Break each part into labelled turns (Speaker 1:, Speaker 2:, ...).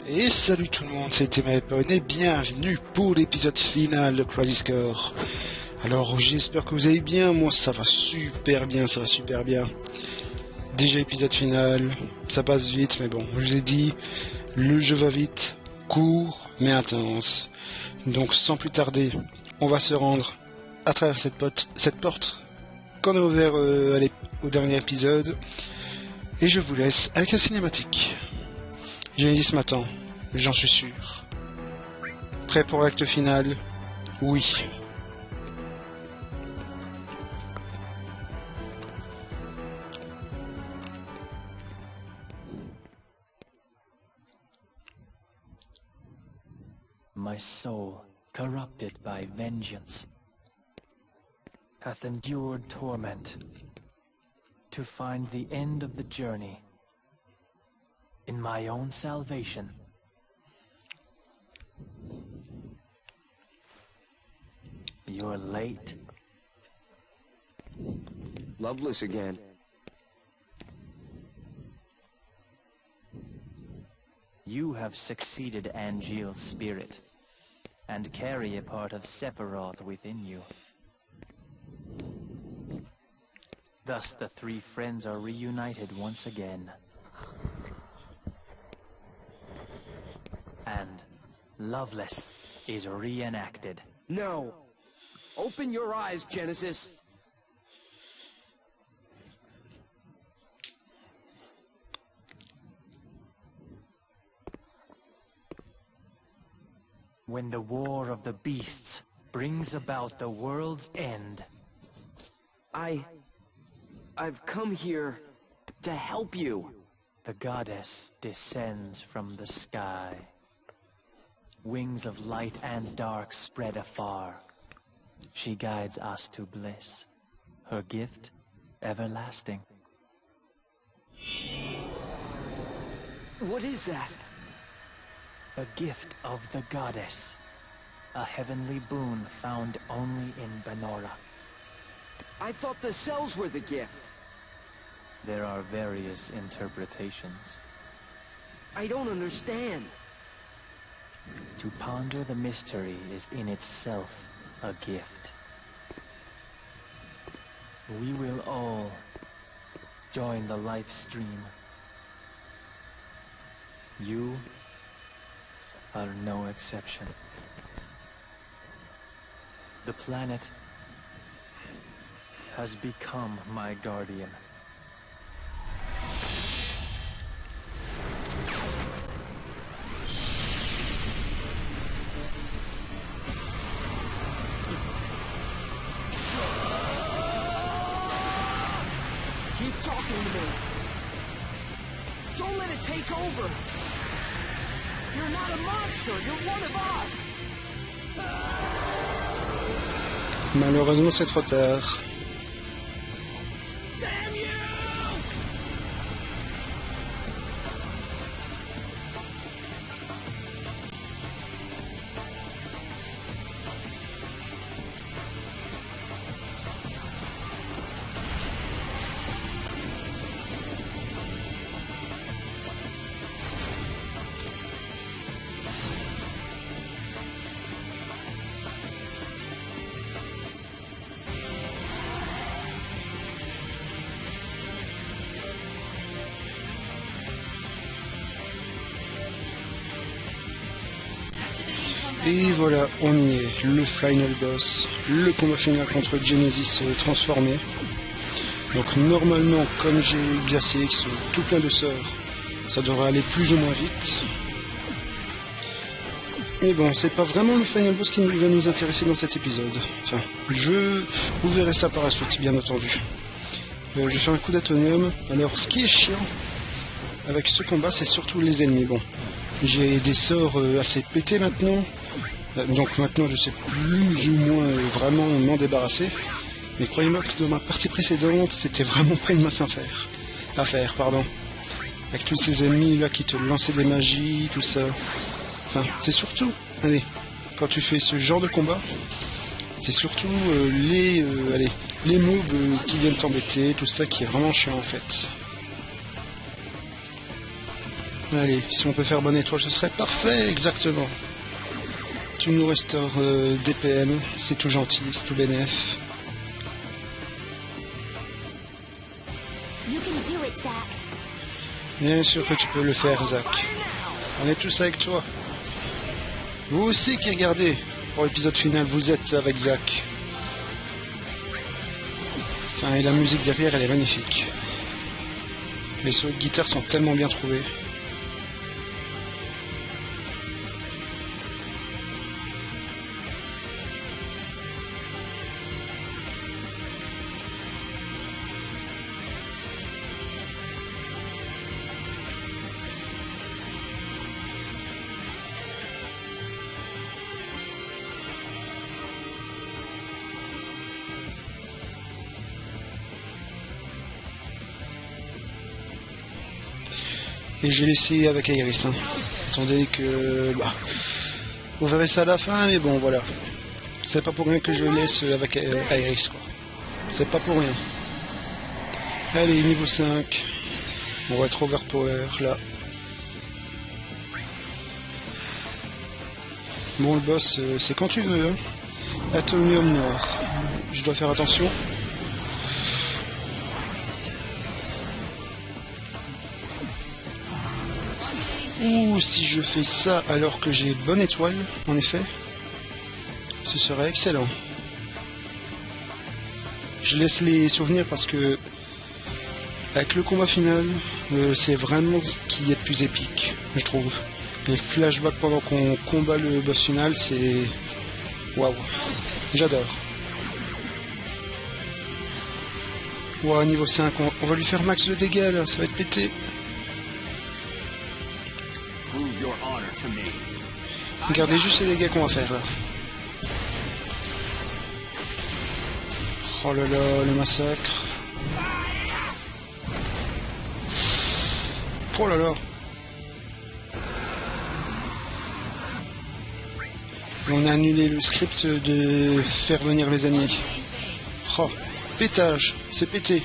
Speaker 1: Et salut tout le monde, c'était Maepon et bienvenue pour l'épisode final de Crazy Score. Alors j'espère que vous allez bien, moi ça va super bien, Déjà épisode final, ça passe vite mais bon, je vous ai dit, le jeu va vite, court mais intense. Donc sans plus tarder, on va se rendre à travers cette porte qu'on a ouvert au dernier épisode. Et je vous laisse avec la cinématique. Genesis m'attend, j'en suis sûr. Prêt pour l'acte final? Oui.
Speaker 2: My soul, corrupted by vengeance, hath endured torment to find the end of the journey in my own salvation. You're late.
Speaker 3: Loveless again.
Speaker 2: You have succeeded Angeal's spirit, and carry a part of Sephiroth within you. Thus the three friends are reunited once again. And Loveless is reenacted.
Speaker 3: No! Open your eyes, Genesis!
Speaker 2: When the war of the beasts brings about the world's end.
Speaker 3: I've come here to help you.
Speaker 2: The goddess descends from the sky. Wings of light and dark spread afar. She guides us to bliss. Her gift, everlasting.
Speaker 3: What is that?
Speaker 2: The gift of the goddess. A heavenly boon found only in Benora.
Speaker 3: I thought the cells were the gift.
Speaker 2: There are various interpretations.
Speaker 3: I don't understand.
Speaker 2: To ponder the mystery is in itself a gift. We will all join the life stream. You are no exception. The planet has become my guardian.
Speaker 3: Keep talking to me. Don't let it take over. You're not a monster. You're one of us.
Speaker 1: Malheureusement c'est trop tard.
Speaker 3: Damn you!
Speaker 1: Et voilà, on y est, le final boss, le combat final contre Genesis transformé. Donc normalement, comme j'ai eu Glacier X tout plein de sorts, ça devrait aller plus ou moins vite. Mais bon, c'est pas vraiment le final boss qui va nous intéresser dans cet épisode. Enfin, vous verrez ça par la suite, bien entendu. Je fais un coup d'atonium. Alors, ce qui est chiant avec ce combat, c'est surtout les ennemis. Bon, j'ai des sorts assez pétés maintenant. Donc maintenant je sais plus ou moins vraiment m'en débarrasser. Mais croyez-moi que dans ma partie précédente, c'était vraiment pas une masse à faire. Avec tous ces ennemis là qui te lançaient des magies, tout ça. Enfin, c'est surtout, allez, quand tu fais ce genre de combat, c'est surtout les mobs qui viennent t'embêter, tout ça qui est vraiment chiant en fait. Allez, si on peut faire bonne étoile, ce serait parfait, exactement. Tu nous restaures DPM, c'est tout gentil, c'est tout bénef.
Speaker 4: You can do it, Zack.
Speaker 1: Bien sûr que tu peux le faire, Zack. On est tous avec toi. Vous aussi qui regardez pour l'épisode final, vous êtes avec Zack. Et la musique derrière, elle est magnifique. Les solos de guitare sont tellement bien trouvés. Et j'ai laissé avec Iris. Attendez que... vous verrez ça à la fin, mais bon, voilà. C'est pas pour rien que je laisse avec Iris, quoi. C'est pas pour rien. Allez, niveau 5. On va être overpower, là. Bon, le boss, c'est quand tu veux, hein. Atomium noir. Je dois faire attention. Ou si je fais ça alors que j'ai bonne étoile, en effet, ce serait excellent. Je laisse les souvenirs parce que avec le combat final, c'est vraiment ce qui est plus épique, je trouve. Les flashbacks pendant qu'on combat le boss final, c'est... waouh, j'adore. Waouh, niveau 5, on va lui faire max de dégâts là, ça va être pété. Regardez juste les dégâts qu'on va faire là. Oh là là, le massacre. Oh là là. On a annulé le script de faire venir les ennemis. Oh, pétage, c'est pété.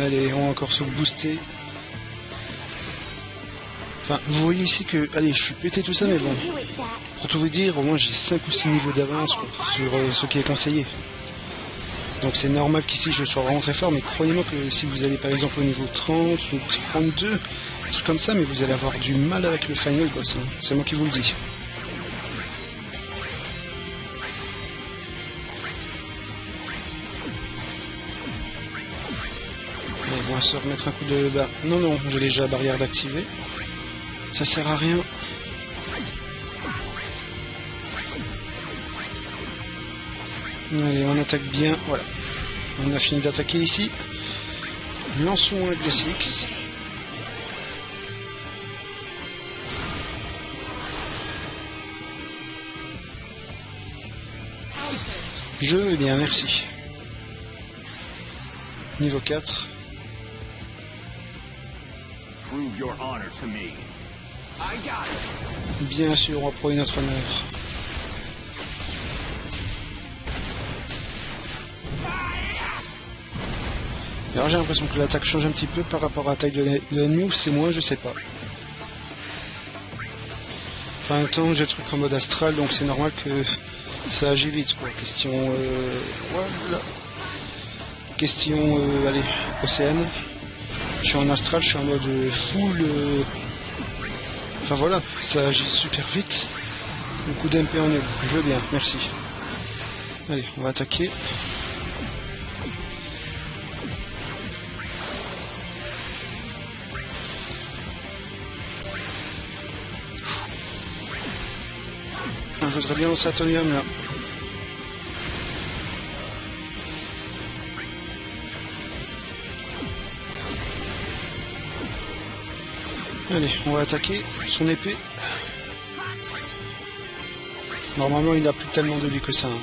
Speaker 1: Allez, on va encore se booster. Enfin, vous voyez ici que... Allez, je suis pété tout ça, mais bon. Pour tout vous dire, au moins j'ai 5 ou 6 niveaux d'avance sur ce qui est conseillé. Donc c'est normal qu'ici je sois vraiment très fort, mais croyez-moi que si vous allez par exemple au niveau 30 ou 32, un truc comme ça, mais vous allez avoir du mal avec le final boss, hein. C'est moi qui vous le dis. On va se remettre un coup de barre. Non, non, j'ai déjà la barrière d'activer. Ça sert à rien. Allez, on attaque bien. Voilà. On a fini d'attaquer ici. Lançons un Glace X. Je vais bien, merci. Niveau 4. Bien sûr, on va prouver notre honneur. Alors j'ai l'impression que l'attaque change un petit peu par rapport à la taille de l'ennemi, ou c'est moins, je sais pas. Enfin, en même temps, j'ai le truc en mode astral, donc c'est normal que ça agit vite, quoi. Question... voilà. Question... allez, océane. Je suis en astral, je suis en mode full... Enfin voilà, ça agit super vite. Le coup d'MP en nul, je veux bien, merci. Allez, on va attaquer. Je voudrais bien au Saturnium là. Allez, on va attaquer son épée. Normalement, il n'a plus tellement de vie que ça. Hein.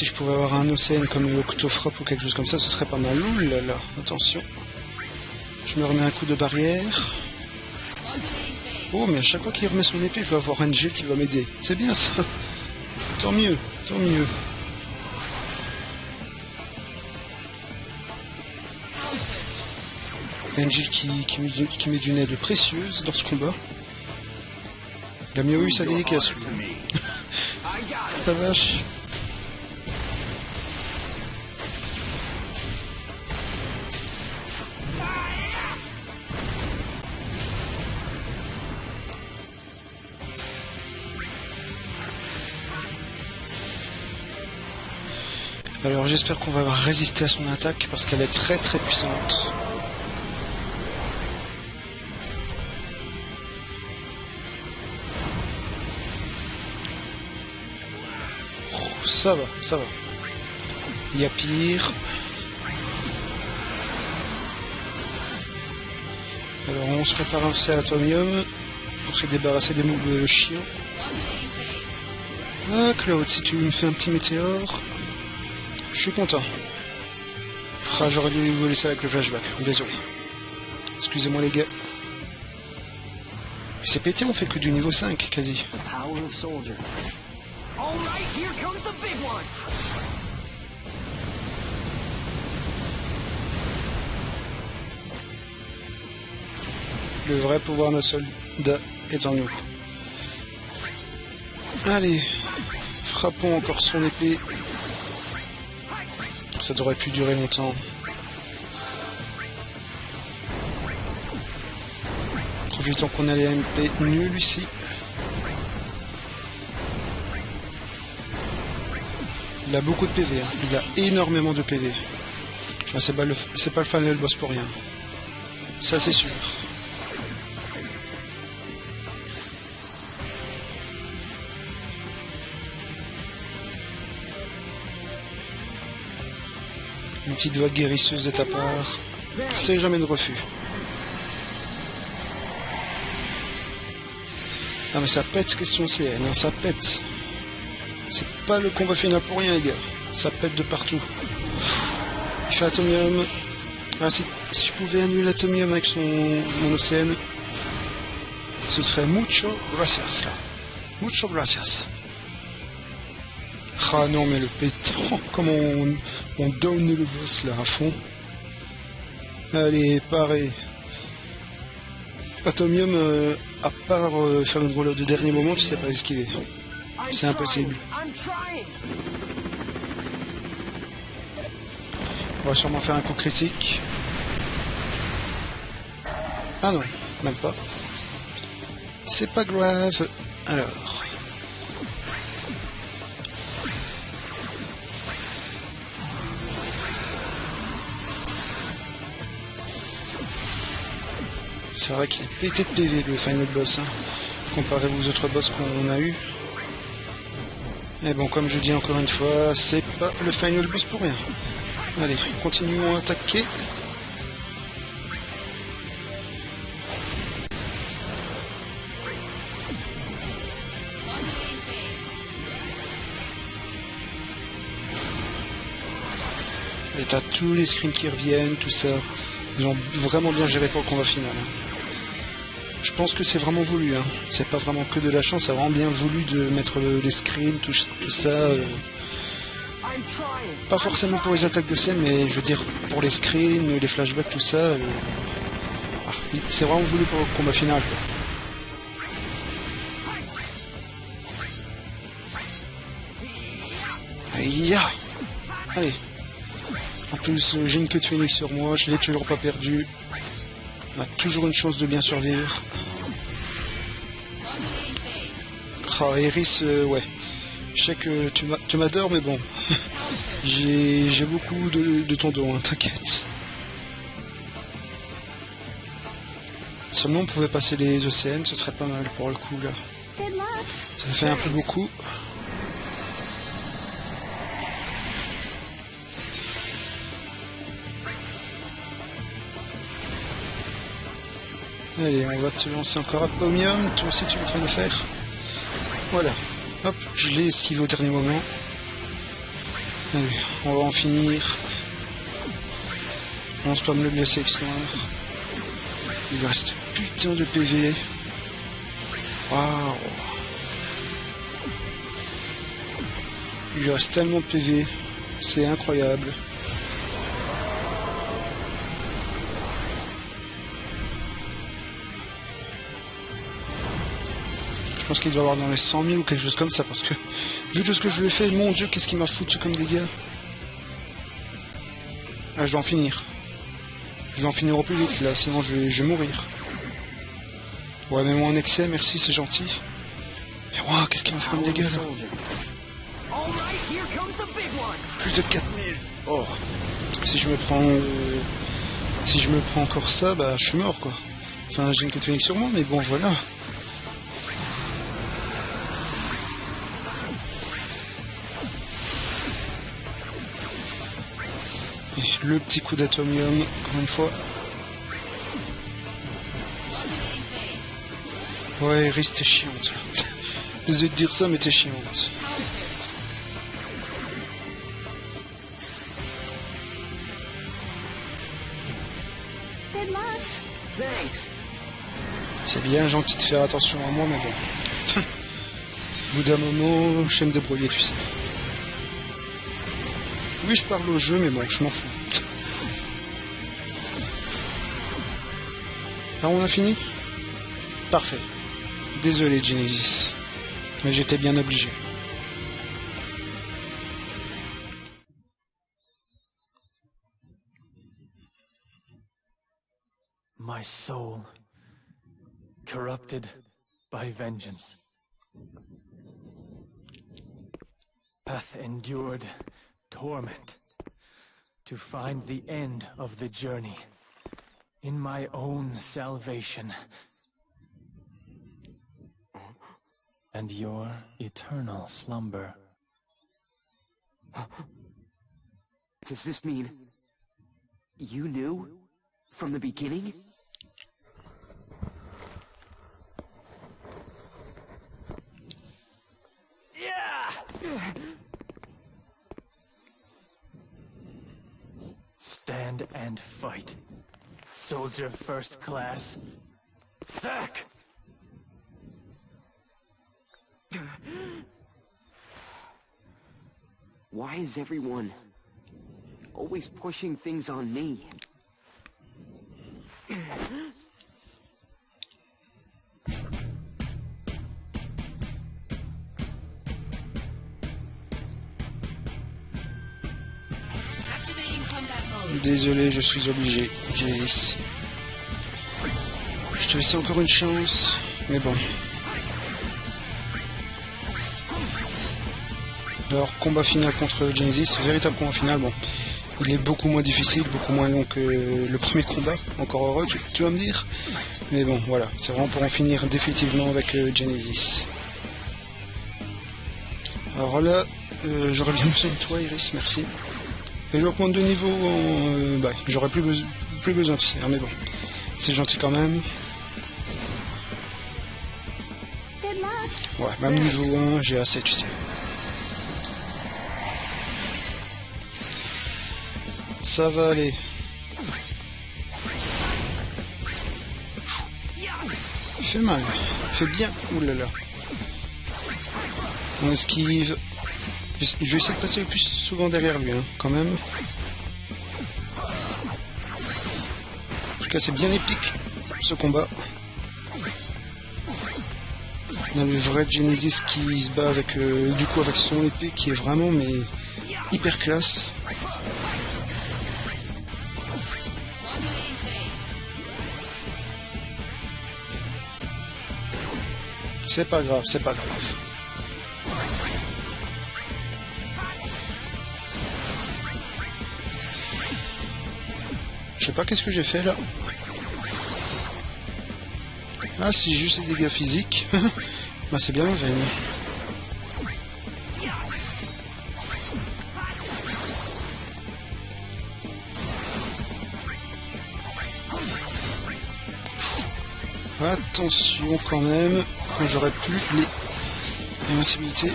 Speaker 1: si je pouvais avoir un Océane comme Octofrappe ou quelque chose comme ça, ce serait pas mal. Ouh là là, attention. Je me remets un coup de barrière. Oh, mais à chaque fois qu'il remet son épée, je vais avoir Angel qui va m'aider. C'est bien ça. Tant mieux, tant mieux. Angel qui met d'une aide précieuse dans ce combat. Il a mieux eu sa dédicace. La vache. Alors j'espère qu'on va résister à son attaque parce qu'elle est très très puissante. Oh, ça va, ça va. Il y a pire. Alors on se prépare aussi à l'atomium pour se débarrasser des moves chiants. Ah Claude, si tu me fais un petit météore... Je suis content. Ah, j'aurais dû vous laisser avec le flashback. Désolé. Excusez-moi les gars. Mais c'est pété, on fait que du niveau 5, quasi. Le vrai pouvoir d'un soldat est en nous. Allez. Frappons encore son épée. Ça devrait plus durer longtemps. Profitons qu'on a les MP nuls ici. Il a beaucoup de PV, hein. Il a énormément de PV. Enfin, c'est pas le final boss pour rien. Ça c'est sûr. Une petite vague guérisseuse de ta part. C'est jamais de refus. Ah mais ça pète question CN, hein, ça pète. C'est pas le combat final pour rien les gars. Ça pète de partout. Il fait Atomium. Ah, si je pouvais annuler l'Atomium avec mon Océane, ce serait mucho gracias là. Mucho gracias. Ah non mais le pétant, comment on down le boss là à fond. Allez, pareil. Atomium, à part faire une reload de dernier moment, tu sais pas esquiver. C'est impossible. On va sûrement faire un coup critique. Ah non, même pas. C'est pas grave. Alors... C'est vrai qu'il est pété de PV le final boss, hein, comparé aux autres boss qu'on a eu. Mais bon, comme je dis encore une fois, c'est pas le final boss pour rien. Allez, continuons à attaquer. Et t'as tous les screens qui reviennent, tout ça. Ils ont vraiment bien géré pour le combat final. Je pense que c'est vraiment voulu, hein. C'est pas vraiment que de la chance, c'est vraiment bien voulu de mettre les screens, tout ça. Pas forcément pour les attaques de scène, mais je veux dire pour les screens, les flashbacks, tout ça. C'est vraiment voulu pour le combat final, quoi. Yeah. Allez. En plus, j'ai une queue de phénix sur moi, je l'ai toujours pas perdu. On a toujours une chance de bien survivre. Ah, Eris, ouais. Je sais que tu m'adores, mais bon. J'ai beaucoup de ton dos, hein, t'inquiète. Seulement on pouvait passer les océans, ce serait pas mal pour le coup là. Ça fait un peu beaucoup. Allez, on va te lancer encore Atomium, toi aussi tu es en train de le faire. Voilà, hop, je l'ai esquivé au dernier moment. Allez, on va en finir. On spamme le blessé extraordinaire. Il lui reste putain de PV. Waouh. Il lui reste tellement de PV. C'est incroyable. Je pense qu'il doit avoir dans les 100 000 ou quelque chose comme ça, parce que vu tout ce que je lui ai fait, mon dieu, qu'est-ce qu'il m'a foutu comme dégâts. Ah, je dois en finir. Je vais en finir au plus vite là, sinon je vais mourir. Ouais, mais moi en excès, merci, c'est gentil. Mais waouh, qu'est-ce qu'il m'a fait comme dégâts là. Plus de 4000. Oh. Si je me prends encore ça, bah je suis mort quoi. Enfin, j'ai une queue de phénix sur moi, mais bon, voilà. Et le petit coup d'atomium, encore une fois. Ouais, Iris, t'es chiante. Désolé de dire ça, mais t'es chiante. C'est bien gentil de faire attention à moi, mais bon. Au bout d'un moment, je sais me débrouiller, tu sais. Oui, je parle au jeu, mais bon, je m'en fous. Ah, on a fini? Parfait. Désolé, Genesis. Mais j'étais bien obligé.
Speaker 2: My soul, corrupted by vengeance, hath endured torment to find the end of the journey in my own salvation and your eternal slumber.
Speaker 3: Does this mean you knew from the beginning?
Speaker 2: Stand and fight, soldier first class. Zack!
Speaker 3: Why is everyone always pushing things on me?
Speaker 1: Désolé, je suis obligé, Jace. Je te laisse encore une chance, mais bon. Alors, combat final contre Genesis, véritable combat final, bon. Il est beaucoup moins difficile, beaucoup moins long que le premier combat, encore heureux, tu vas me dire. Mais bon, voilà, c'est vraiment pour en finir définitivement avec Genesis. Alors là, j'aurais bien besoin de toi, Iris, merci. Et je augmente de niveau, bah, j'aurais plus besoin de ça, mais bon, c'est gentil quand même. Ouais, même niveau 1, j'ai assez, tu sais. Ça va aller. Il fait mal, il fait bien, oulala. On esquive. Je vais essayer de passer le plus souvent derrière lui, hein, quand même. En tout cas, c'est bien épique, ce combat. On a le vrai Genesis qui se bat avec, du coup, avec son épée qui est vraiment, mais hyper classe. C'est pas grave, c'est pas grave. Je sais pas qu'est-ce que j'ai fait là. Ah, si juste des dégâts physiques. Bah c'est bien en veine. Attention quand même, quand j'aurai plus les invincibilités.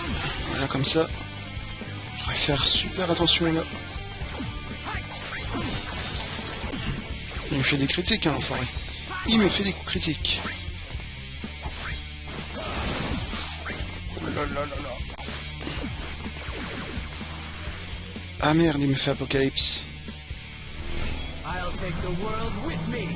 Speaker 1: Voilà, comme ça. J'aurai faire super attention là. Il me fait des critiques, hein, l'enfoiré. Il me fait des coups critiques. Oh là là là là. Ah merde, il me fait Apocalypse.
Speaker 3: I'll take the world with me.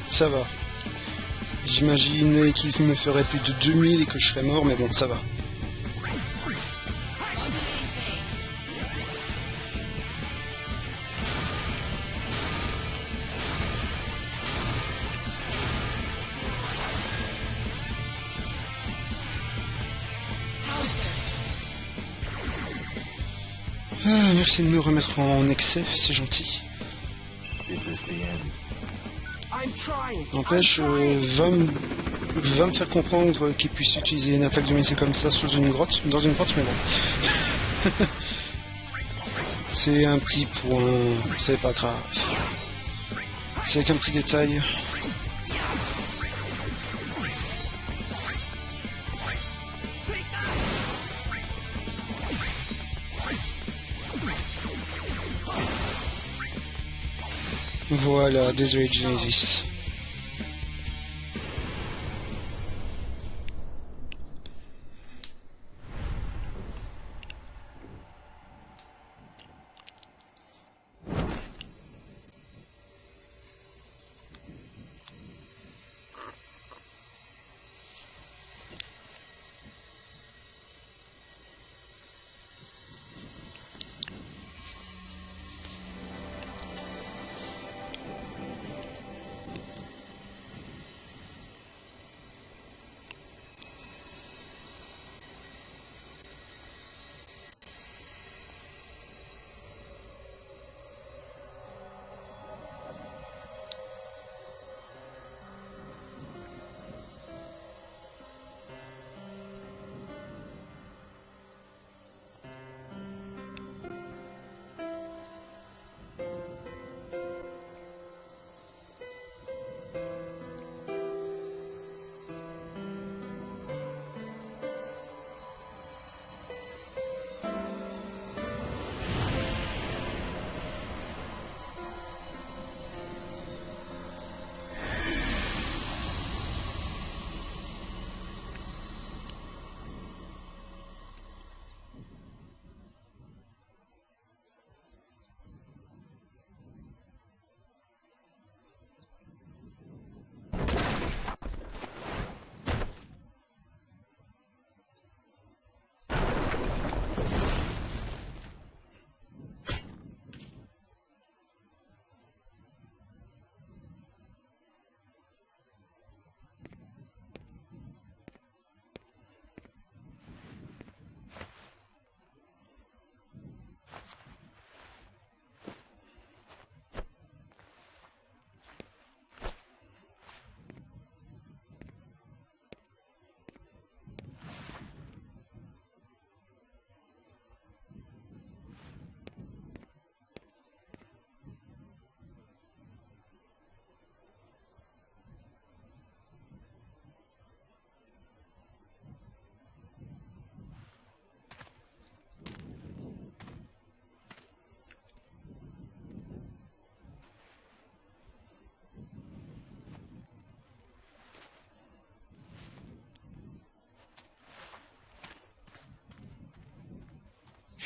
Speaker 1: Ça va. J'imaginais qu'il me ferait plus de 2000 et que je serais mort, mais bon, ça va. Ah, merci de me remettre en excès, c'est gentil. N'empêche, va me faire comprendre qu'il puisse utiliser une attaque de missile comme ça sous une grotte, dans une grotte, mais bon. C'est un petit point, c'est pas grave. C'est qu'un petit détail. Voilà, désolé Genesis.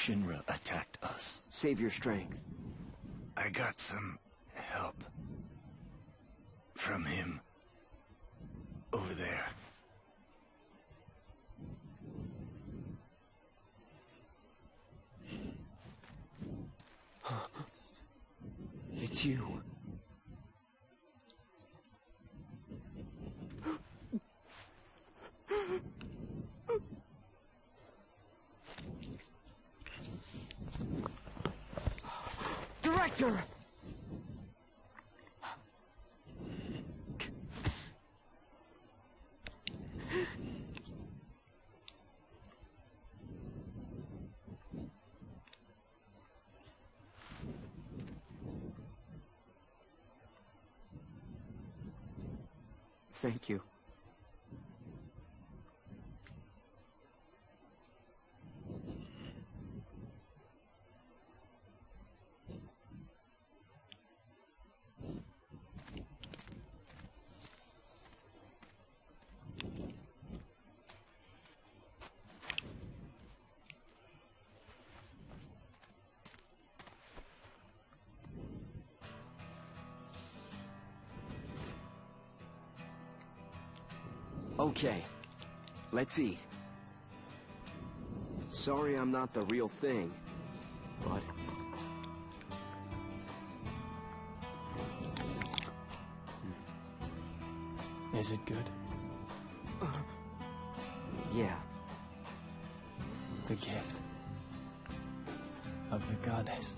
Speaker 5: Shinra attacked us.
Speaker 3: Save your strength.
Speaker 5: I got some help from him over there.
Speaker 3: It's you. Director! Thank you. Okay, let's eat. Sorry I'm not the real thing, but...
Speaker 2: Is it good?
Speaker 3: Yeah.
Speaker 2: The gift of the goddess.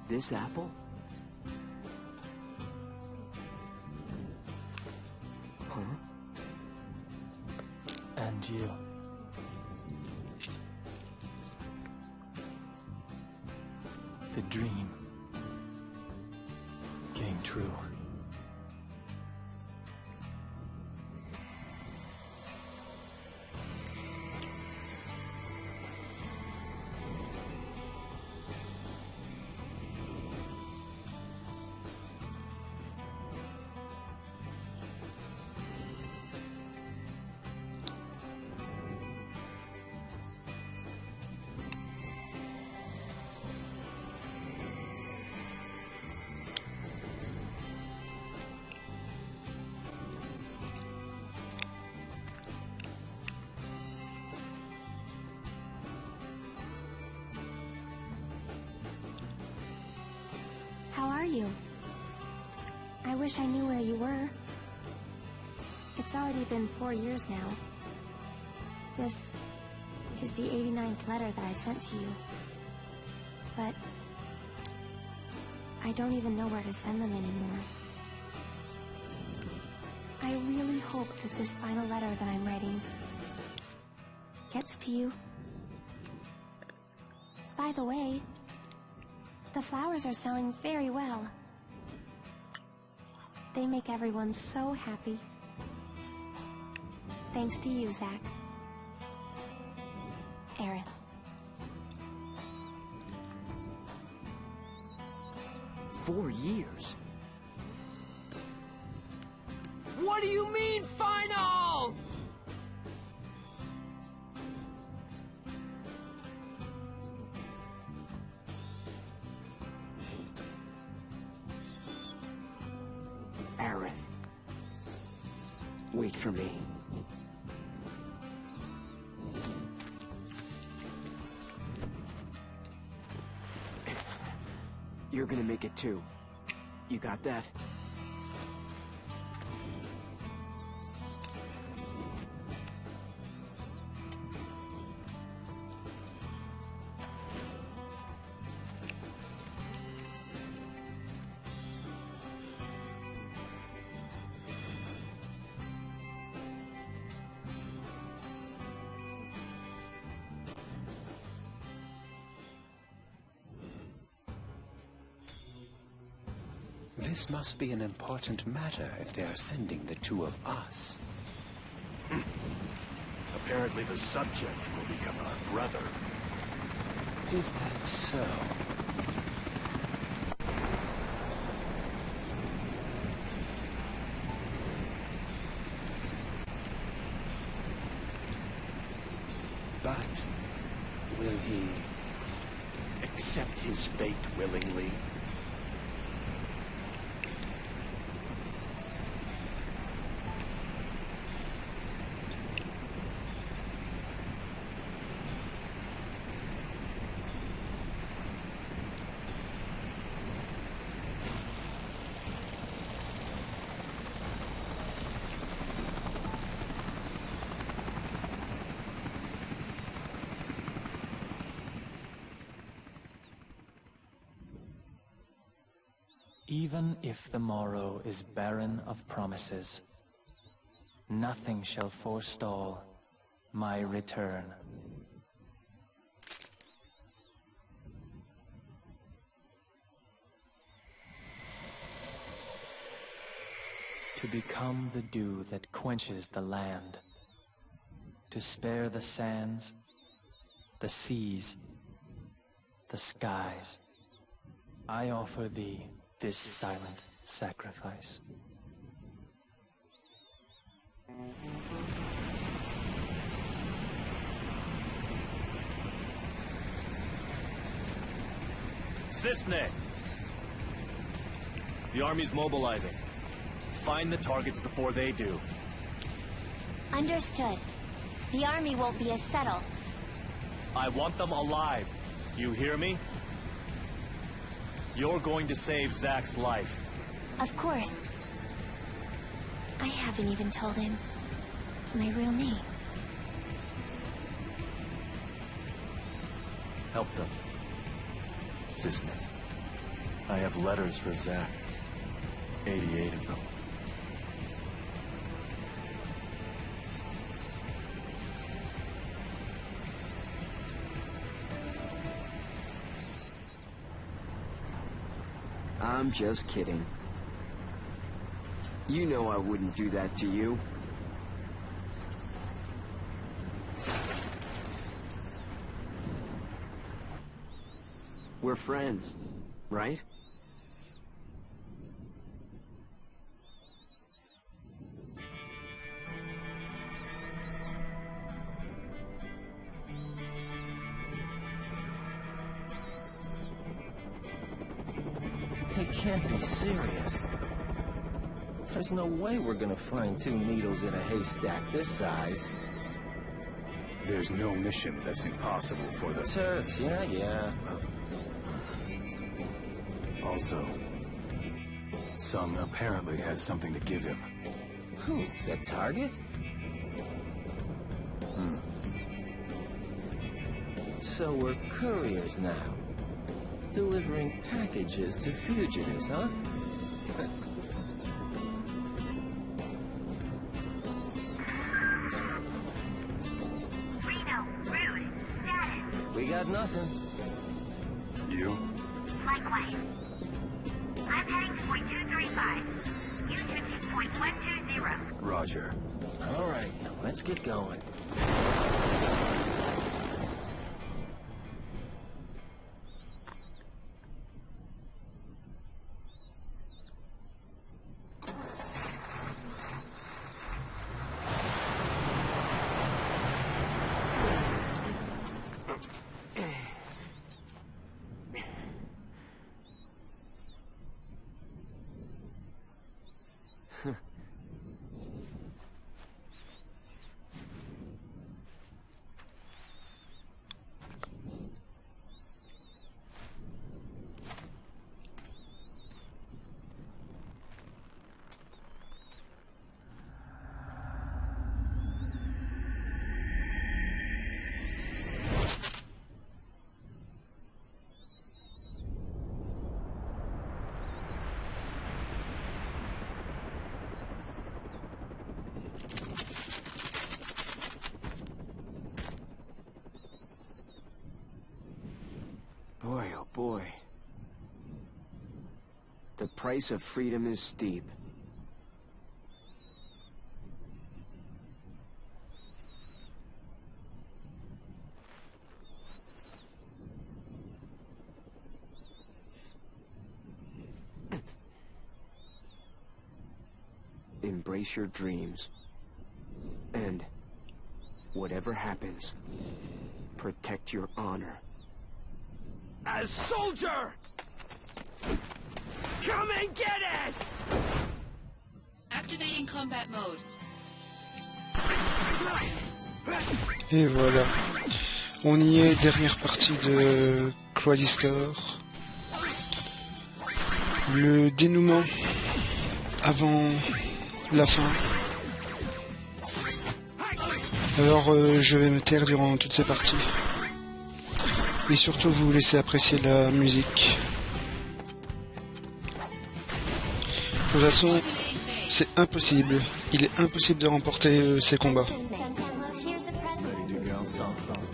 Speaker 3: This apple? Huh?
Speaker 2: And you. The dream came true.
Speaker 4: How are you? I wish I knew where you were. It's already been 4 years now. This is the 89th letter that I've sent to you. But I don't even know where to send them anymore. I really hope that this final letter that I'm writing gets to you. By the way, the flowers are selling very well. They make everyone so happy. Thanks to you, Zack. Aerith.
Speaker 3: "4 years? What do you mean, final?" Aerith. Wait for me. You're gonna make it too. You got that?
Speaker 6: This must be an important matter if they are sending the two of us.
Speaker 5: Apparently the subject will become our brother.
Speaker 6: Is that so? But will he
Speaker 5: Accept his fate willingly.
Speaker 2: Even if the morrow is barren of promises, nothing shall forestall my return. To become the dew that quenches the land. To spare the sands, the seas, the skies. I offer thee this silent sacrifice.
Speaker 7: Cisne! The army's mobilizing. Find the targets before they do.
Speaker 4: Understood. The army won't be as subtle.
Speaker 7: I want them alive. You hear me? You're going to save Zack's life.
Speaker 4: Of course. I haven't even told him my real name.
Speaker 5: Help them. Cisne. I have letters for Zack. 88 of them.
Speaker 8: I'm just kidding. You know I wouldn't do that to you. We're friends, right?
Speaker 9: They can't be serious. There's no way we're gonna find 2 needles in a haystack this size.
Speaker 5: There's no mission that's impossible for the
Speaker 9: Turks, yeah.
Speaker 5: Also, Sung apparently has something to give him.
Speaker 9: Who? The target? So we're couriers now. Delivering packages to fugitives, huh?
Speaker 10: Reno, Rude, status.
Speaker 9: We got nothing.
Speaker 5: You?
Speaker 10: Likewise. I'm heading to point 235. You switching point 120.
Speaker 5: Roger.
Speaker 9: All right, let's get going.
Speaker 8: Boy, oh boy. The price of freedom is steep. Embrace your dreams. And whatever happens, protect your honor.
Speaker 3: A soldier! Come and get it!
Speaker 11: Activating combat mode.
Speaker 1: Et voilà. On y est, dernière partie de Crisis Core. Le dénouement avant la fin. Alors je vais me taire durant toutes ces parties. Et surtout vous laisser apprécier la musique. De toute façon, c'est impossible. Il est impossible de remporter ces combats.
Speaker 7: Ready to go.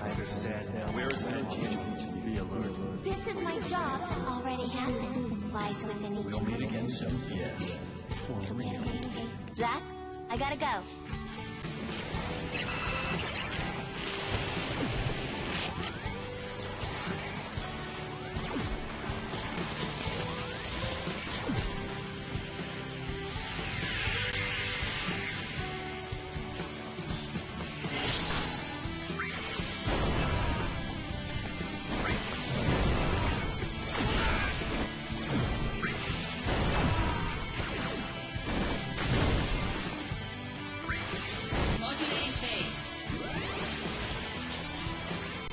Speaker 7: I understand now. Where is Angie? Be alert.
Speaker 4: This is my job already happened. Lies within each
Speaker 7: We'll meet
Speaker 4: person.
Speaker 7: again soon. Yes. For
Speaker 4: So
Speaker 7: real.
Speaker 4: Zach, I gotta go.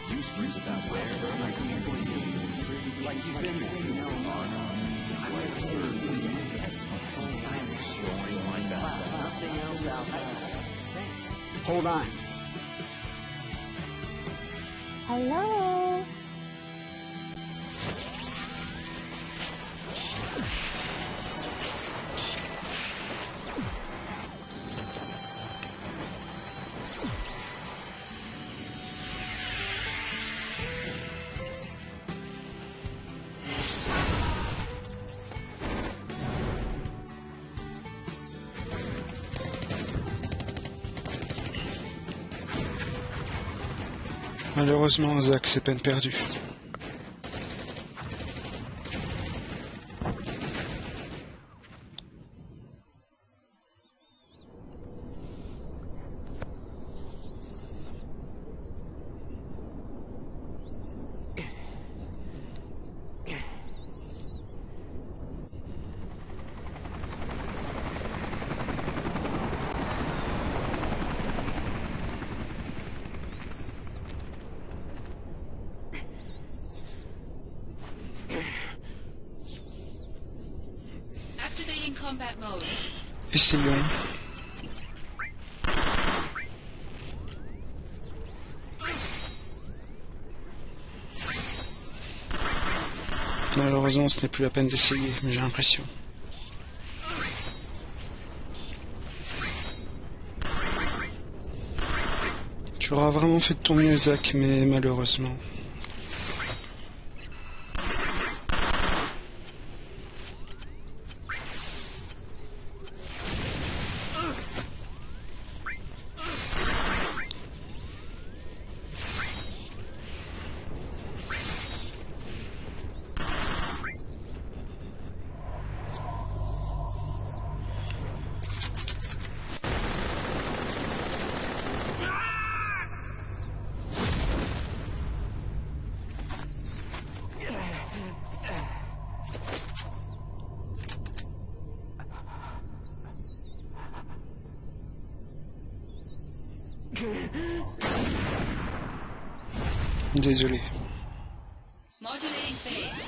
Speaker 7: You screams about where? Like you've been there. You know, I've never seen you use it. A full-time destroying my back.
Speaker 3: Nothing else out there. Thanks.
Speaker 11: Hold on.
Speaker 4: Hello?
Speaker 1: Malheureusement, Zach, c'est peine perdue.
Speaker 12: Activating combat mode.
Speaker 1: Essayons. Malheureusement, ce n'est plus la peine d'essayer, mais j'ai l'impression. Tu auras vraiment fait de ton mieux, Zach, mais malheureusement... Désolé.
Speaker 12: Modulating phase.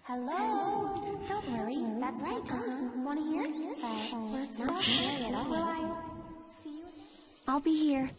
Speaker 4: Hello? Don't worry, that's right. Wanna hear? Work stuff? Not scary at all. Will I see you? I'll be here.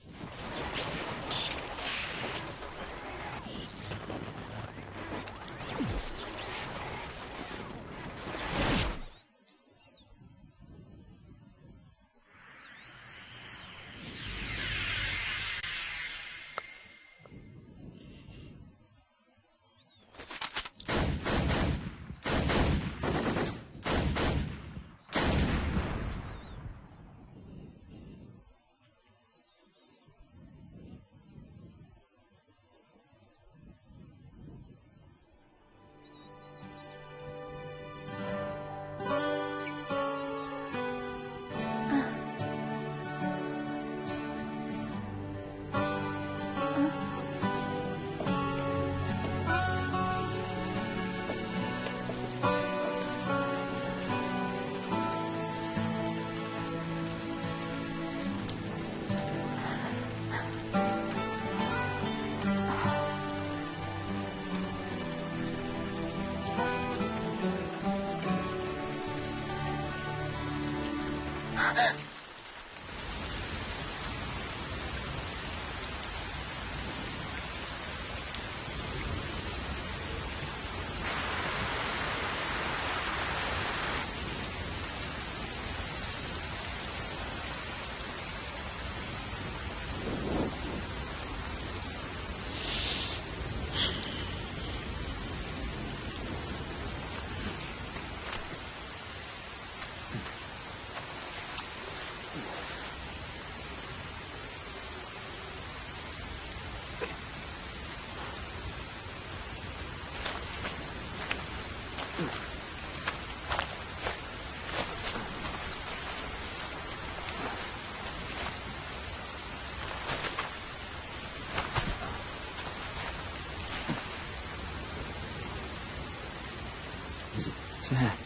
Speaker 8: Zack.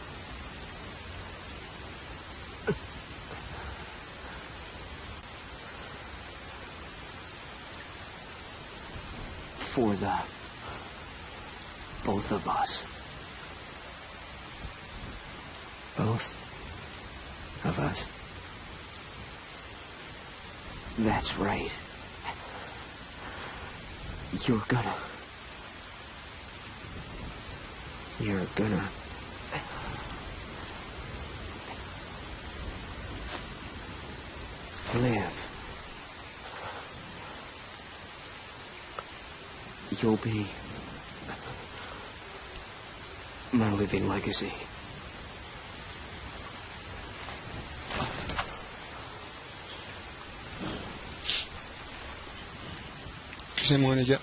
Speaker 8: For the both of us.
Speaker 6: Both of us?
Speaker 8: That's right. You're gonna live. You'll be my living legacy.
Speaker 1: Excusez-moi les gars.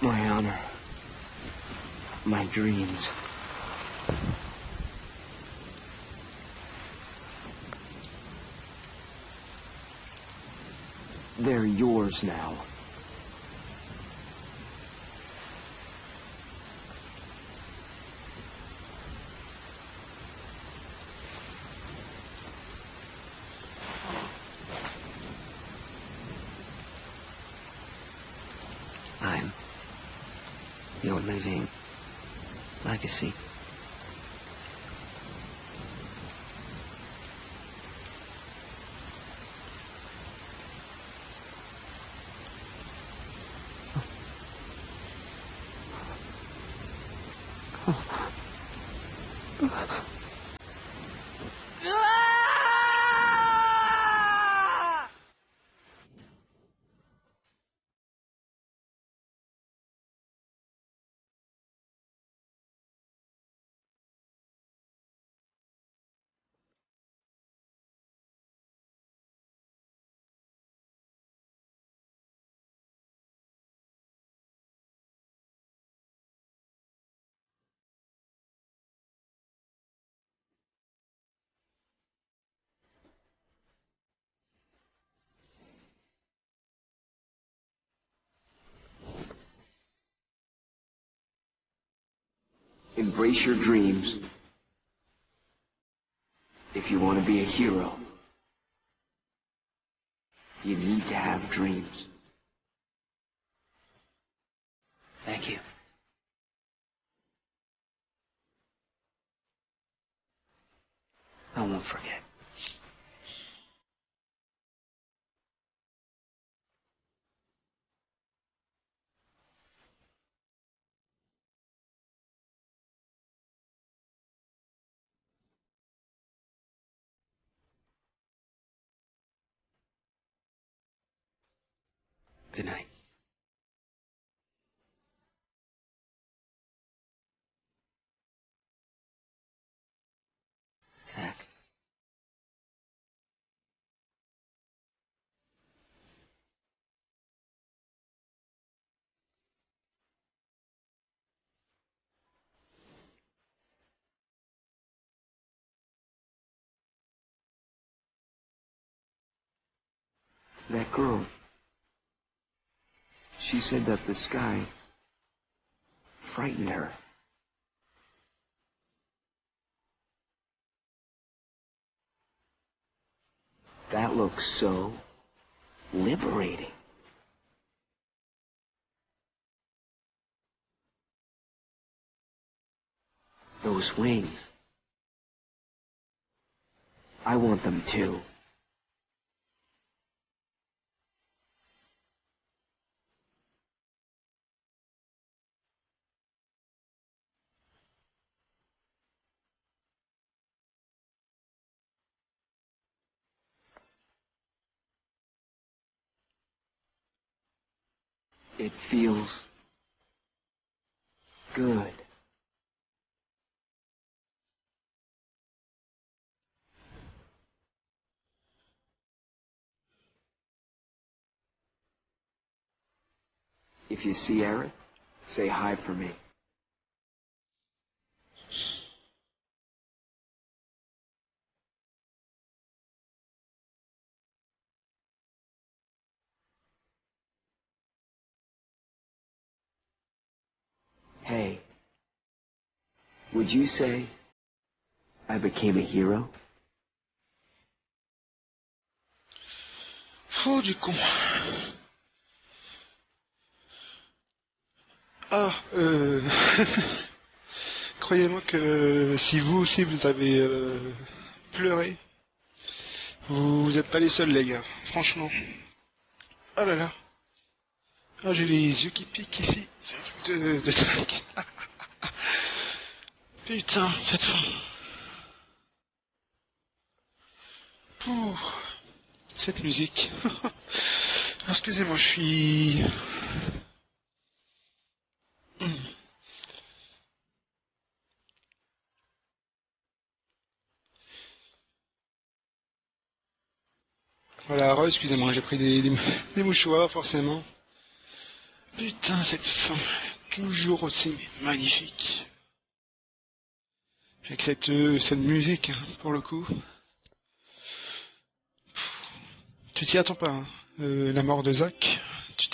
Speaker 8: My honor. My dreams. They're yours now.
Speaker 6: I'm your living legacy.
Speaker 8: Embrace your dreams. If you want to be a hero, you need to have dreams.
Speaker 6: Thank you. I won't forget. Good night. Zack.
Speaker 8: That girl, she said that the sky frightened her. That looks so liberating. Those wings. I want them too. It feels good. If you see Aerith, say hi for me. Would you say I became a hero?
Speaker 1: Oh, du con. Ah, croyez-moi que si vous aussi vous avez pleuré, vous êtes pas les seuls, les gars. Franchement. Oh là là. Ah, j'ai les yeux qui piquent ici. C'est un truc de dingue. Putain, cette fin. Pouh. Cette musique. Excusez-moi, je suis... Voilà, excusez-moi, j'ai pris des mouchoirs, forcément. Putain, cette fin, toujours aussi magnifique. Avec cette musique, hein, pour le coup. Tu t'y attends pas, hein. La mort de Zack, tu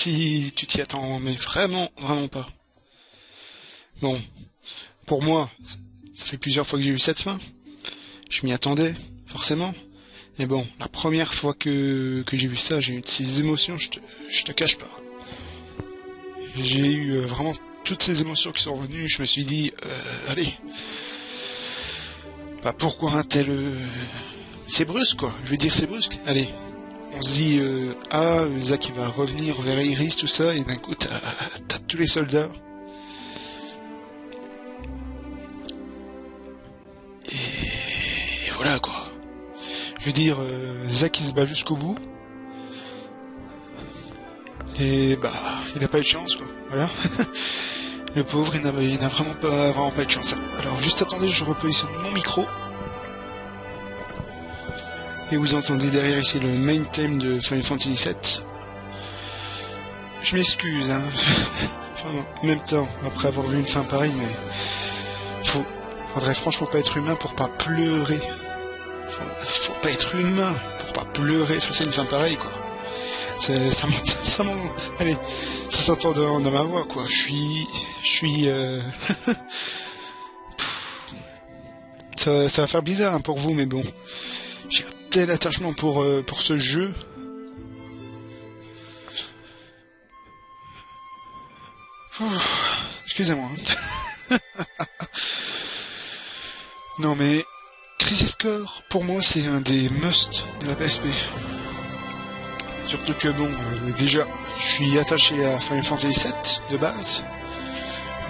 Speaker 1: t'y attends, mais vraiment pas. Bon, pour moi, ça fait plusieurs fois que j'ai vu cette fin. Je m'y attendais, forcément. Mais bon, la première fois que j'ai vu ça, j'ai eu de ces émotions, je te cache pas. J'ai eu vraiment toutes ces émotions qui sont revenues, je me suis dit, allez, bah pourquoi un tel... C'est brusque, quoi, je veux dire, c'est brusque, allez. On se dit, Zack il va revenir vers Iris, tout ça, et d'un coup, t'as tous les soldats. Et voilà, quoi. Je veux dire, Zack il se bat jusqu'au bout. Et bah, il a pas eu de chance, quoi. Voilà. Le pauvre, il n'a vraiment pas eu de chance. Alors, juste attendez, je repositionne mon micro. Et vous entendez derrière ici le main theme de Final Fantasy VII. Je m'excuse, hein. Enfin, en même temps, après avoir vu une fin pareille, mais... Faudrait franchement pas être humain pour pas pleurer. Faut pas être humain pour pas pleurer. C'est une fin pareille, quoi. Allez, ça s'entend dans ma voix, quoi. Je suis ça va faire bizarre, hein, pour vous, mais bon. J'ai un tel attachement pour ce jeu. Excusez-moi. Non, mais Crisis Core, pour moi, c'est un des must de la PSP. Surtout que bon, déjà, je suis attaché à Final Fantasy VII de base.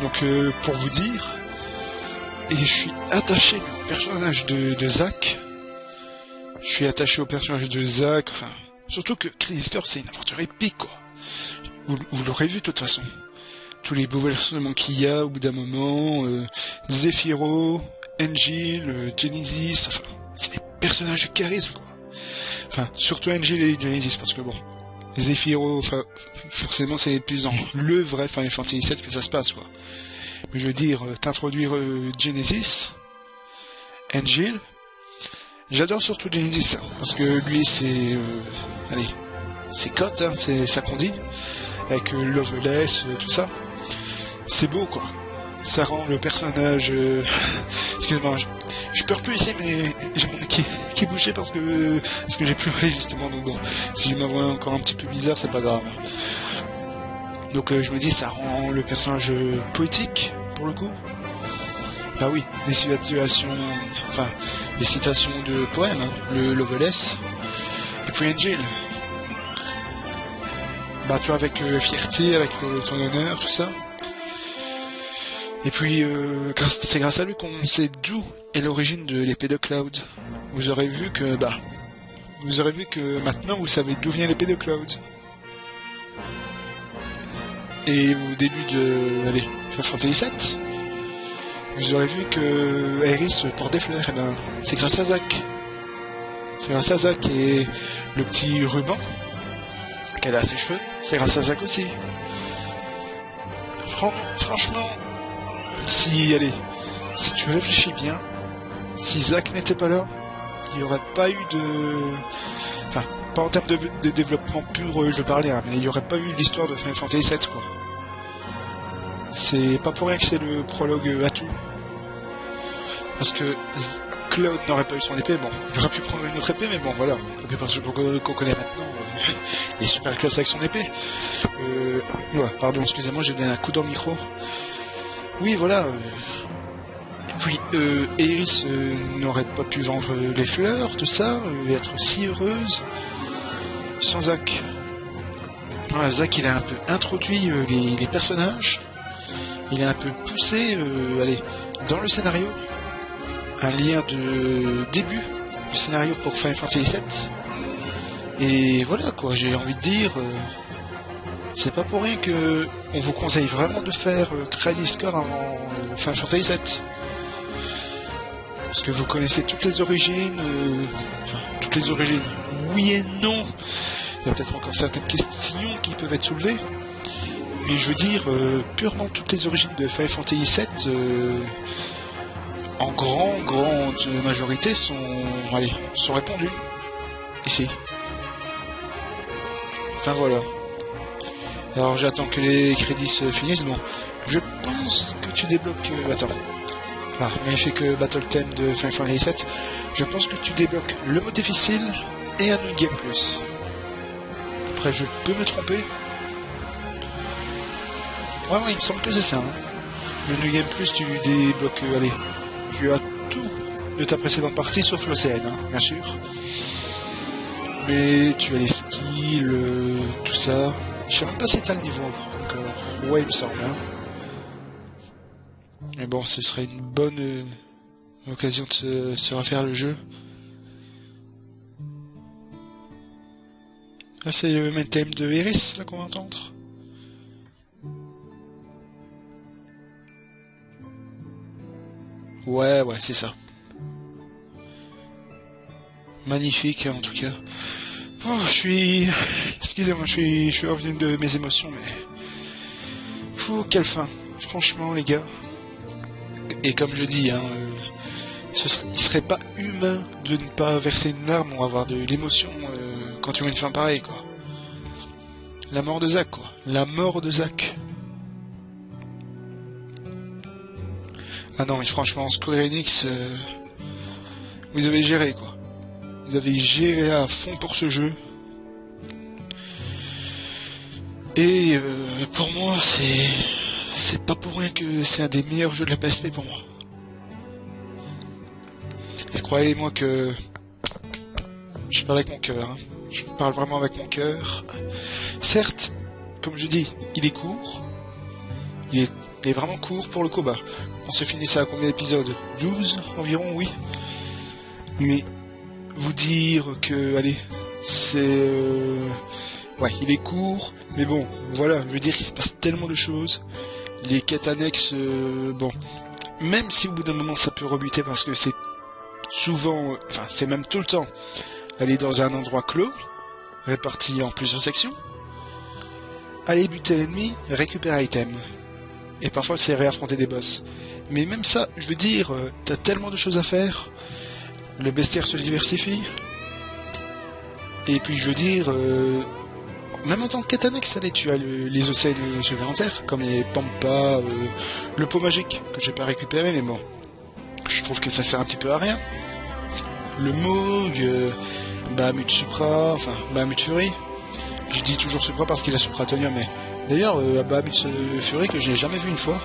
Speaker 1: Donc, pour vous dire, et je suis attaché au personnage de Zack. Je suis attaché au personnage de Zack. Enfin, surtout que Crisis Core, c'est une aventure épique, quoi. Vous l'aurez vu de toute façon. Tous les bouleversements qu'il y a au bout d'un moment, Zephyro, Angel, Genesis, enfin, c'est des personnages de charisme, quoi. Enfin, surtout Angel et Genesis, parce que bon, Zephyro, enfin, forcément, c'est plus dans le vrai Final Fantasy VII que ça se passe, quoi. Mais je veux dire, t'introduire Genesis, Angel, j'adore surtout Genesis, hein, parce que lui, c'est, allez, c'est cote, hein, c'est ça qu'on dit, avec Loveless, tout ça. C'est beau, quoi. Ça rend le personnage... Excusez-moi, je pleure plus ici, mais j'ai mon nez qui est bouché parce que j'ai pleuré, justement. Donc bon, si je m'avoue encore un petit peu bizarre, c'est pas grave. Donc je me dis, ça rend le personnage poétique, pour le coup. Bah oui, des situations... Enfin, des citations de poèmes, hein, le Loveless. Et puis Angel. Bah tu vois, avec fierté, avec ton honneur, tout ça. Et puis, c'est grâce à lui qu'on sait d'où est l'origine de l'épée de Cloud. Vous aurez vu que maintenant vous savez d'où vient l'épée de Cloud. Et au début de, allez, Final Fantasy VII, vous aurez vu que Aeris porte des fleurs. Et ben, c'est grâce à Zack. C'est grâce à Zack, et le petit ruban qu'elle a à ses cheveux, c'est grâce à Zack aussi. Franchement, si tu réfléchis bien, si Zack n'était pas là, il n'y aurait pas eu de... Enfin, pas en termes de développement pur, je parlais, hein, mais il n'y aurait pas eu l'histoire de Final Fantasy VII, quoi. C'est pas pour rien que c'est le prologue à tout. Parce que Cloud n'aurait pas eu son épée, bon, il aurait pu prendre une autre épée, mais bon, voilà. Parce que qu'on connaît maintenant, il est super classe avec son épée. Ouais, pardon, excusez-moi, j'ai donné un coup dans le micro. Oui, voilà. Et puis, Aerys n'aurait pas pu vendre les fleurs, tout ça, et être si heureuse sans Zack. Voilà, Zack, il a un peu introduit les personnages. Il a un peu poussé, dans le scénario, un lien de début du scénario pour Final Fantasy VII. Et voilà quoi, j'ai envie de dire, c'est pas pour rien que on vous conseille vraiment de faire Crisis Core avant Final Fantasy VII. Parce que vous connaissez toutes les origines, toutes les origines, oui et non. Il y a peut-être encore certaines questions qui peuvent être soulevées. Mais je veux dire, purement toutes les origines de Final Fantasy VII, en grande majorité, sont répondues. Ici. Enfin voilà. Alors j'attends que les crédits se finissent. Bon, je pense que tu débloques... attends. Ah, mais il fait que Battle Theme de Final Fantasy VII. Je pense que tu débloques le mode difficile et un New Game Plus. Après, je peux me tromper. Ouais, il me semble que c'est ça. Hein. Le New Game Plus, tu débloques... tu as tout de ta précédente partie, sauf l'OCN, hein, bien sûr. Mais tu as les skills, tout ça. Je sais même pas si t'as le niveau encore. Ouais, il me semble. Hein. Mais bon, ce serait une bonne occasion de se refaire le jeu. Ah, c'est le même thème de Aerys, là, qu'on va entendre. Ouais, c'est ça. Magnifique, hein, en tout cas. Oh, excusez-moi, je suis revenu de mes émotions, mais... quelle fin. Franchement, les gars. Et comme je dis, hein, il serait pas humain de ne pas verser une larme ou avoir de l'émotion quand tu vois une fin pareille, quoi. La mort de Zack, quoi. La mort de Zack. Ah non, mais franchement, Square Enix, vous avez géré, quoi. Vous avez géré à fond pour ce jeu. Et pour moi, c'est pas pour rien que c'est un des meilleurs jeux de la PSP pour moi. Et croyez-moi que je parle avec mon cœur. Hein. Je parle vraiment avec mon cœur. Certes, comme je dis, il est court. Il est vraiment court pour le combat. On se finit ça à combien d'épisodes? 12 environ, oui. Mais vous dire que, allez, c'est... ouais, il est court, mais bon, voilà, je veux dire, il se passe tellement de choses. Les quêtes annexes, bon, même si au bout d'un moment ça peut rebuter parce que c'est souvent, enfin, c'est même tout le temps, aller dans un endroit clos, réparti en plusieurs sections, aller buter l'ennemi, récupérer item. Et parfois c'est réaffronter des boss. Mais même ça, je veux dire, t'as tellement de choses à faire. Le bestiaire se diversifie. Et puis je veux dire, même en tant que quête annexe, allez, tu as les océans supplémentaires, comme les Pampas, le pot magique, que j'ai pas récupéré, mais bon, je trouve que ça sert un petit peu à rien. Le Moog, Bahamut Supra, enfin, Bahamut Fury. Je dis toujours Supra parce qu'il a Supratonium, mais... D'ailleurs, Bahamut Fury, que j'ai jamais vu une fois,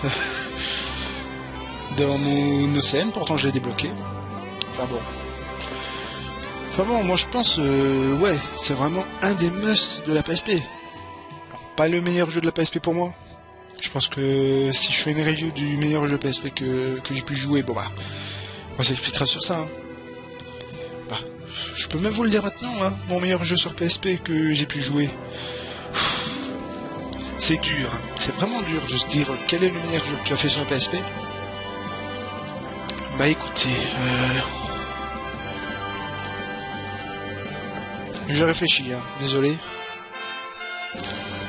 Speaker 1: dans mon océan, pourtant je l'ai débloqué. Enfin bon, moi je pense, ouais, c'est vraiment un des musts de la PSP. Pas le meilleur jeu de la PSP pour moi. Je pense que si je fais une review du meilleur jeu PSP que j'ai pu jouer, bon bah, on s'expliquera sur ça. Hein. Bah, je peux même vous le dire maintenant, hein, mon meilleur jeu sur PSP que j'ai pu jouer. C'est dur, hein. C'est vraiment dur de se dire quel est le meilleur jeu que tu as fait sur PSP. Bah écoutez, je réfléchis, hein, désolé.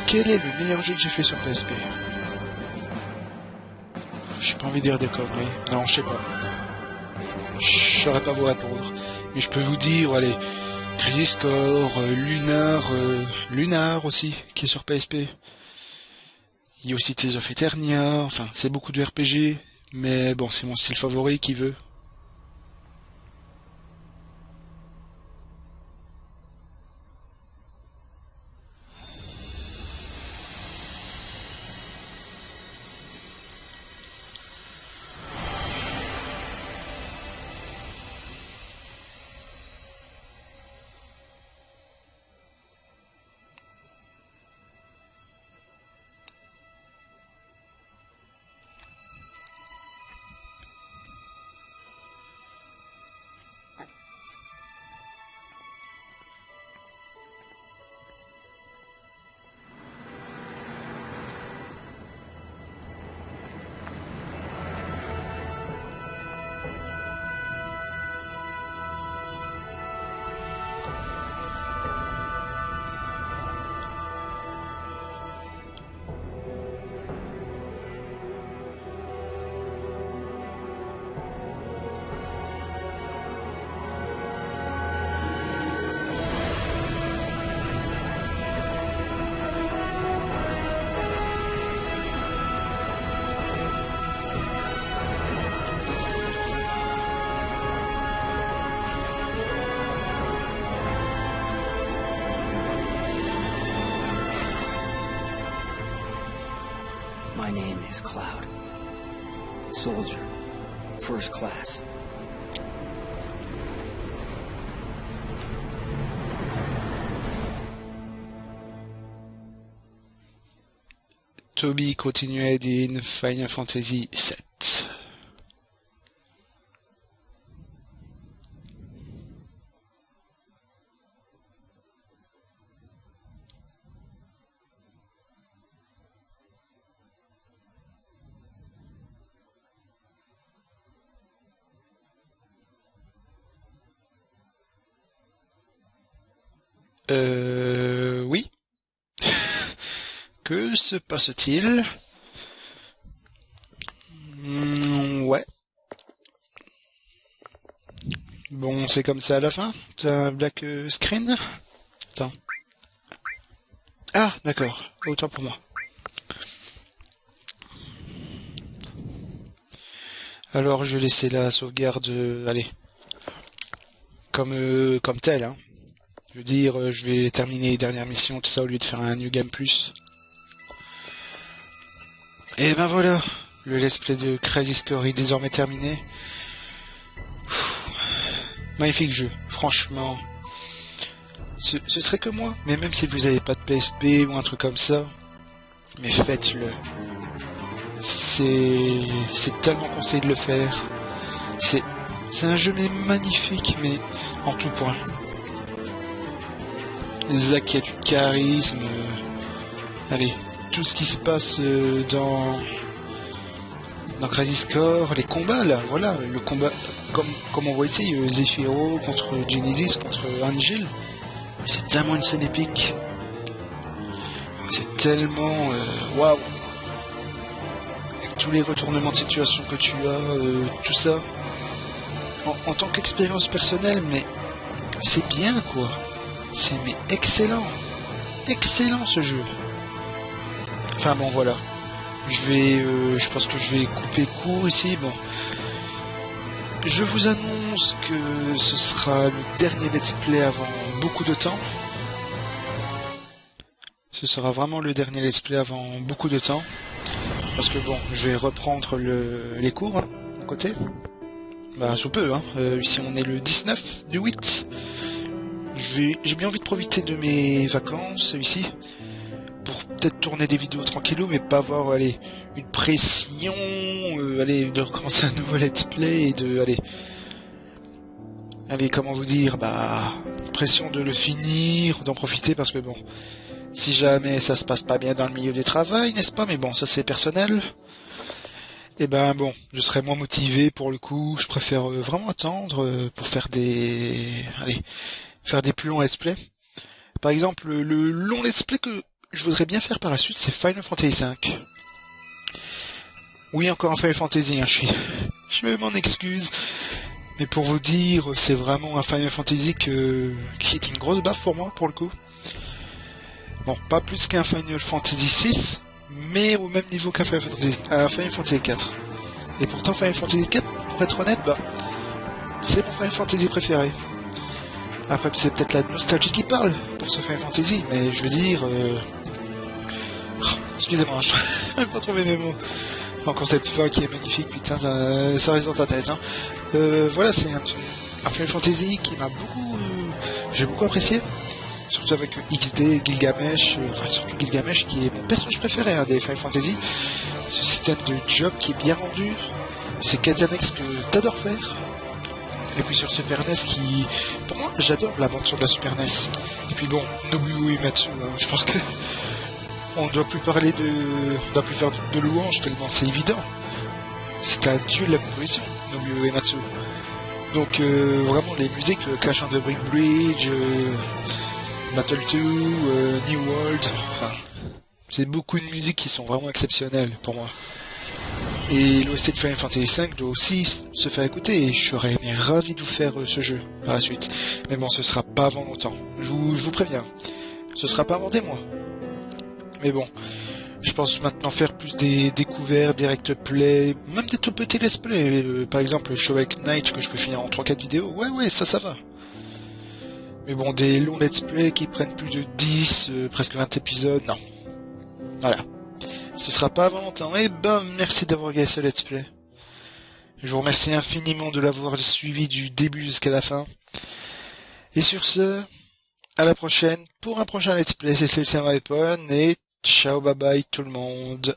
Speaker 1: Quel est le meilleur jeu que j'ai fait sur PSP? J'ai pas envie de dire des conneries. Non, je sais pas. Je saurais pas vous répondre. Mais je peux vous dire, allez, Crisis Core, Lunar aussi, qui est sur PSP. Il y a aussi Tales of Eternia, enfin, c'est beaucoup de RPG, mais bon, c'est mon style favori qui veut.
Speaker 8: My name is Cloud. Soldier. First class.
Speaker 1: Toby continued in Final Fantasy VII. Oui. Que se passe-t-il? Ouais. Bon, c'est comme ça à la fin? T'as un black screen? Attends. Ah, d'accord. Autant pour moi. Alors, je vais laisser la sauvegarde, allez, comme telle, hein. Je veux dire, je vais terminer les dernières missions, tout ça, au lieu de faire un New Game Plus. Et ben voilà, le let's play de Crisis Core est désormais terminé. Magnifique jeu, franchement. Ce serait que moi, mais même si vous n'avez pas de PSP ou un truc comme ça, mais faites-le. C'est tellement conseillé de le faire. C'est un jeu mais magnifique, mais en tout point. Zack qui a du charisme. Allez, tout ce qui se passe dans Crisis Core, les combats là, voilà, le combat comme on voit ici, Zephyro contre Genesis, contre Angel, c'est tellement une scène épique, c'est tellement waouh, avec tous les retournements de situation que tu as, tout ça, en tant qu'expérience personnelle, mais c'est bien quoi, c'est mais excellent ce jeu. Enfin bon voilà, je pense que je vais couper court ici. Bon, je vous annonce que ce sera le dernier let's play avant beaucoup de temps. Ce sera vraiment le dernier let's play avant beaucoup de temps, parce que bon, je vais reprendre les cours hein, de mon côté. Bah sous peu, hein. Ici on est le 19 du 8. J'ai bien envie de profiter de mes vacances ici, pour peut-être tourner des vidéos tranquillou, mais pas avoir allez, une pression, de recommencer un nouveau let's play et de allez comment vous dire, une pression de le finir, d'en profiter, parce que bon, si jamais ça se passe pas bien dans le milieu du travail, n'est-ce pas, mais bon, ça c'est personnel, et ben bon, je serais moins motivé pour le coup, je préfère vraiment attendre pour faire des plus longs let's play. Par exemple, le long let's play que je voudrais bien faire par la suite, c'est Final Fantasy V. Oui, encore un Final Fantasy, hein, je m'en excuse. Mais pour vous dire, c'est vraiment un Final Fantasy qui est une grosse baffe pour moi, pour le coup. Bon, pas plus qu'un Final Fantasy VI, mais au même niveau qu'un Final Fantasy IV. Et pourtant, Final Fantasy IV, pour être honnête, c'est mon Final Fantasy préféré. Après, c'est peut-être la nostalgie qui parle pour ce Final Fantasy, mais je veux dire... excusez-moi, je n'arrive pas à trouver mes mots. Encore cette fin qui est magnifique, putain, ça reste dans ta tête. Hein. Voilà, c'est un Final Fantasy qui m'a beaucoup... j'ai beaucoup apprécié. Surtout avec XD, Gilgamesh, surtout Gilgamesh qui est mon personnage préféré hein, des Final Fantasy. Ce système de job qui est bien rendu, ces quêtes annexes que t'adores faire. Et puis sur Super NES qui... Pour moi, j'adore l'aventure de la Super NES. Et puis bon, Nobuo Uematsu, hein, je pense que... On ne doit plus parler on doit plus faire de louanges tellement c'est évident. C'est un dieu de la composition, Nobuo Uematsu. Donc vraiment les musiques, Clash on the Brick Bridge, Battle 2, New World, enfin, c'est beaucoup de musiques qui sont vraiment exceptionnelles pour moi. Et l'OST de Final Fantasy V doit aussi se faire écouter et je serais ravi de vous faire ce jeu par la suite. Mais bon, ce sera pas avant longtemps. Je vous préviens. Ce sera pas avant des mois. Mais bon, je pense maintenant faire plus des découvertes, direct play, même des tout petits let's play. Par exemple, Shovel Knight que je peux finir en 3-4 vidéos. Ouais, ça va. Mais bon, des longs let's play qui prennent plus de 10, presque 20 épisodes, non. Voilà.
Speaker 11: ce sera pas avant longtemps. Et ben, merci d'avoir regardé ce let's play. Je vous remercie infiniment de l'avoir suivi du début jusqu'à la fin. Et sur ce, à la prochaine pour un prochain let's play. C'était le Weapon et ciao bye bye tout le monde.